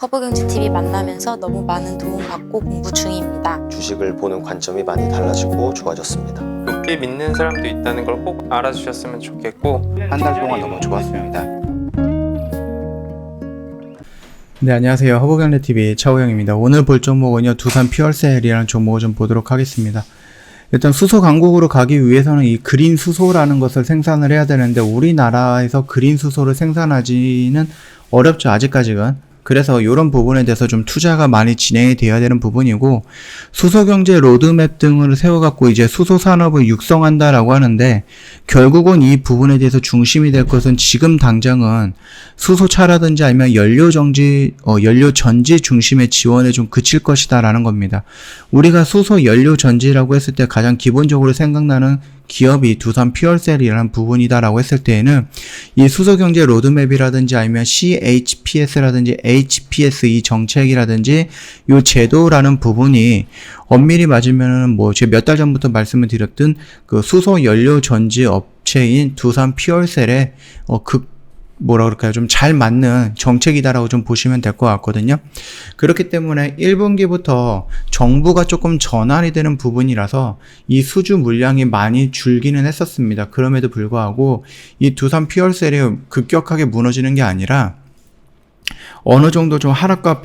허브경제TV 만나면서 너무 많은 도움 받고 공부 중입니다. 주식을 보는 관점이 많이 달라지고 좋아졌습니다. 높게 믿는 사람도 있다는 걸 꼭 알아주셨으면 좋겠고, 한 달 동안 너무 좋았습니다. 네, 안녕하세요. 허브경제TV 차우영입니다. 오늘 볼 종목은요, 두산 퓨얼셀이라는 종목을 좀 보도록 하겠습니다. 일단 수소 강국으로 가기 위해서는 이 그린 수소라는 것을 생산을 해야 되는데, 우리나라에서 그린 수소를 생산하지는 어렵죠, 아직까지는. 그래서 이런 부분에 대해서 좀 투자가 많이 진행이 돼야 되는 부분이고, 수소경제 로드맵 등을 세워갖고 이제 수소 산업을 육성한다라고 하는데, 결국은 이 부분에 대해서 중심이 될 것은 지금 당장은 수소차라든지 아니면 연료 전지 중심의 지원에 좀 그칠 것이다라는 겁니다. 우리가 수소 연료 전지라고 했을 때 가장 기본적으로 생각나는 기업이 두산 퓨얼셀이라는 부분이다라고 했을 때에는 이 수소경제 로드맵이라든지 아니면 CHPS라든지 HPS 이 정책이라든지 이 제도라는 부분이 엄밀히 맞으면은 뭐 제가 몇 달 전부터 말씀을 드렸던 그 수소 연료 전지 업체인 두산 퓨얼셀의 뭐라 그럴까요? 좀 잘 맞는 정책이다라고 좀 보시면 될 것 같거든요. 그렇기 때문에 1분기부터 정부가 조금 전환이 되는 부분이라서 이 수주 물량이 많이 줄기는 했었습니다. 그럼에도 불구하고 이 두산 퓨얼셀이 급격하게 무너지는 게 아니라 어느 정도 좀 하락과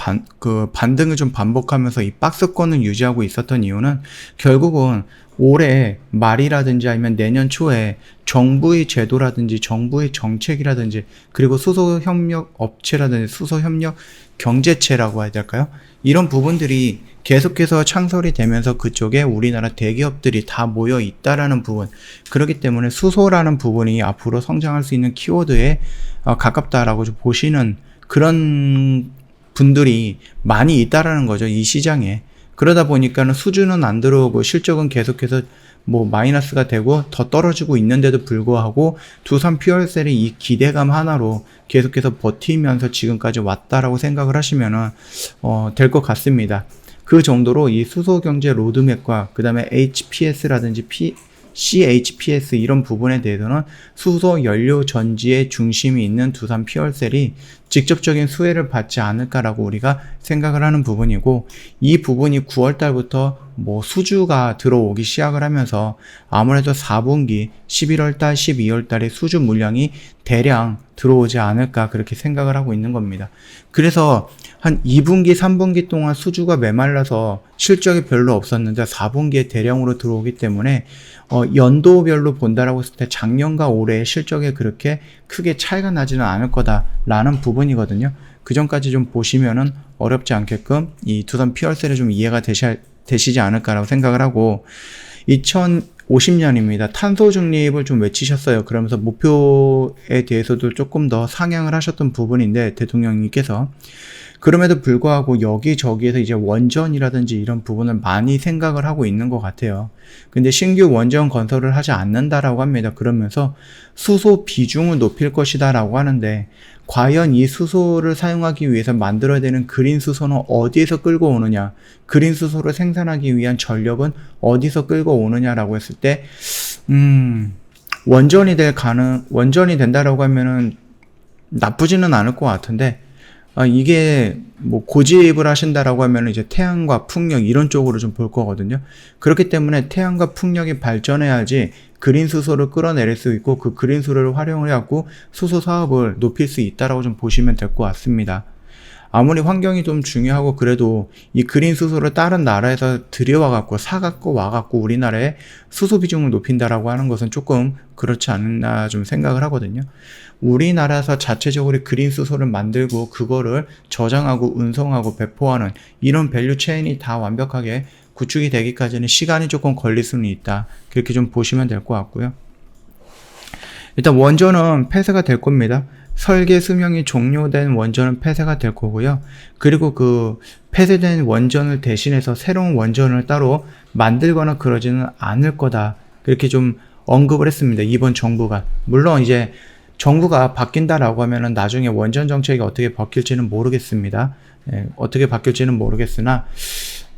반등을 좀 반복하면서 이 박스권을 유지하고 있었던 이유는 결국은 올해 말이라든지 아니면 내년 초에 정부의 제도라든지 정부의 정책이라든지 그리고 수소협력 업체라든지 수소협력 경제체라고 해야 될까요? 이런 부분들이 계속해서 창설이 되면서 그쪽에 우리나라 대기업들이 다 모여 있다라는 부분, 그렇기 때문에 수소라는 부분이 앞으로 성장할 수 있는 키워드에 가깝다라고 좀 보시는 그런 분들이 많이 있다라는 거죠, 이 시장에. 그러다 보니까는 수주는 안 들어오고 실적은 계속해서 뭐 마이너스가 되고 더 떨어지고 있는데도 불구하고 두산 퓨얼셀이 이 기대감 하나로 계속해서 버티면서 지금까지 왔다라고 생각을 하시면은 될 것 같습니다. 그 정도로 이 수소 경제 로드맵과 그 다음에 HPS라든지 CHPS 이런 부분에 대해서는 수소 연료 전지의 중심이 있는 두산 퓨얼셀이 직접적인 수혜를 받지 않을까라고 우리가 생각을 하는 부분이고, 이 부분이 9월 달부터 뭐 수주가 들어오기 시작을 하면서 아무래도 4분기 11월 달, 12월 달에 수주 물량이 대량 들어오지 않을까 그렇게 생각을 하고 있는 겁니다. 그래서 한 2분기, 3분기 동안 수주가 메말라서 실적이 별로 없었는데 4분기에 대량으로 들어오기 때문에 연도별로 본다라고 했을 때 작년과 올해의 실적에 그렇게 크게 차이가 나지는 않을 거다라는 부분이거든요. 그 전까지 좀 보시면은 어렵지 않게끔 이 두산 퓨얼셀이 좀 이해가 되시지 않을까라고 생각을 하고, 2050년입니다. 탄소 중립을 좀 외치셨어요. 그러면서 목표에 대해서도 조금 더 상향을 하셨던 부분인데, 대통령님께서. 그럼에도 불구하고 여기저기에서 이제 원전이라든지 이런 부분을 많이 생각을 하고 있는 것 같아요. 근데 신규 원전 건설을 하지 않는다라고 합니다. 그러면서 수소 비중을 높일 것이다 라고 하는데, 과연 이 수소를 사용하기 위해서 만들어야 되는 그린 수소는 어디에서 끌고 오느냐, 그린 수소를 생산하기 위한 전력은 어디서 끌고 오느냐라고 했을 때, 원전이 된다라고 하면은 나쁘지는 않을 것 같은데, 이게 뭐 고집을 하신다라고 하면 이제 태양과 풍력 이런 쪽으로 좀 볼 거거든요. 그렇기 때문에 태양과 풍력이 발전해야지 그린 수소를 끌어내릴 수 있고, 그 그린 수소를 활용을 해갖고 수소 사업을 높일 수 있다라고 좀 보시면 될 것 같습니다. 아무리 환경이 좀 중요하고 그래도 이 그린 수소를 다른 나라에서 들여와갖고 사갖고 와갖고 우리나라의 수소 비중을 높인다라고 하는 것은 조금 그렇지 않나 좀 생각을 하거든요. 우리나라에서 자체적으로 그린 수소를 만들고 그거를 저장하고 운송하고 배포하는 이런 밸류 체인이 다 완벽하게 구축이 되기까지는 시간이 조금 걸릴 수는 있다. 그렇게 좀 보시면 될 것 같고요. 일단 원전은 폐쇄가 될 겁니다. 설계 수명이 종료된 원전은 폐쇄가 될 거고요. 그리고 그 폐쇄된 원전을 대신해서 새로운 원전을 따로 만들거나 그러지는 않을 거다. 그렇게 좀 언급을 했습니다. 이번 정부가. 물론 이제 정부가 바뀐다라고 하면은 나중에 원전 정책이 어떻게 바뀔지는 모르겠습니다. 어떻게 바뀔지는 모르겠으나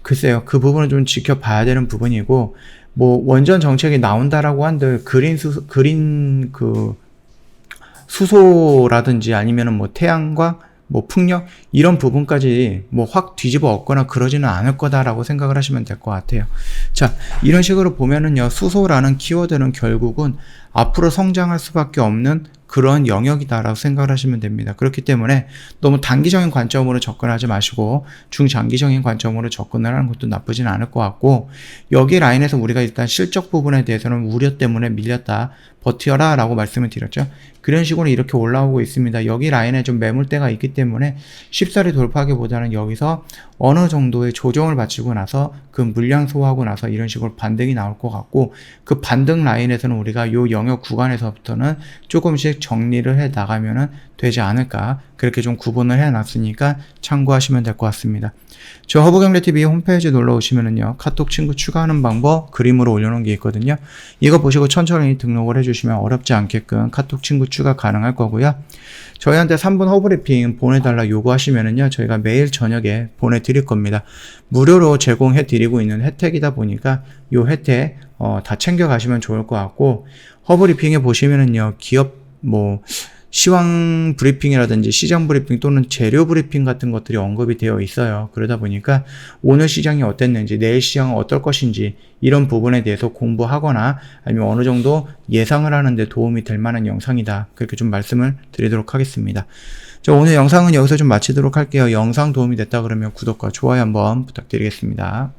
글쎄요. 그 부분은 좀 지켜봐야 되는 부분이고, 뭐 원전 정책이 나온다라고 한들 수소라든지 아니면은 뭐 태양과 뭐 풍력 이런 부분까지 뭐 확 뒤집어 엎거나 그러지는 않을 거다라고 생각을 하시면 될 것 같아요. 자, 이런 식으로 보면은요, 수소라는 키워드는 결국은 앞으로 성장할 수밖에 없는 그런 영역이다라고 생각을 하시면 됩니다. 그렇기 때문에 너무 단기적인 관점으로 접근하지 마시고 중장기적인 관점으로 접근을 하는 것도 나쁘진 않을 것 같고, 여기 라인에서 우리가 일단 실적 부분에 대해서는 우려 때문에 밀렸다, 버텨라 라고 말씀을 드렸죠. 그런 식으로 이렇게 올라오고 있습니다. 여기 라인에 좀 매물대가 있기 때문에 쉽사리 돌파하기보다는 여기서 어느 정도의 조정을 마치고 나서 그 물량 소화하고 나서 이런 식으로 반등이 나올 것 같고, 그 반등 라인에서는 우리가 요 영역 구간에서부터는 조금씩 정리를 해 나가면은 되지 않을까, 그렇게 좀 구분을 해 놨으니까 참고하시면 될 것 같습니다. 저 허브경제TV 홈페이지 놀러 오시면은요, 카톡 친구 추가하는 방법 그림으로 올려놓은 게 있거든요. 이거 보시고 천천히 등록을 해주시면 어렵지 않게끔 카톡 친구 추가 가능할 거고요. 저희한테 3분 허브리핑 보내달라 요구하시면은요, 저희가 매일 저녁에 보내드릴 겁니다. 무료로 제공해 드리고 있는 혜택이다 보니까 요 혜택 다 챙겨 가시면 좋을 것 같고, 허브리핑에 보시면은요, 기업 시황 브리핑이라든지 시장 브리핑 또는 재료 브리핑 같은 것들이 언급이 되어 있어요. 그러다 보니까 오늘 시장이 어땠는지, 내일 시장은 어떨 것인지 이런 부분에 대해서 공부하거나 아니면 어느 정도 예상을 하는데 도움이 될 만한 영상이다, 그렇게 좀 말씀을 드리도록 하겠습니다. 자, 오늘 영상은 여기서 좀 마치도록 할게요. 영상 도움이 됐다 그러면 구독과 좋아요 한번 부탁드리겠습니다.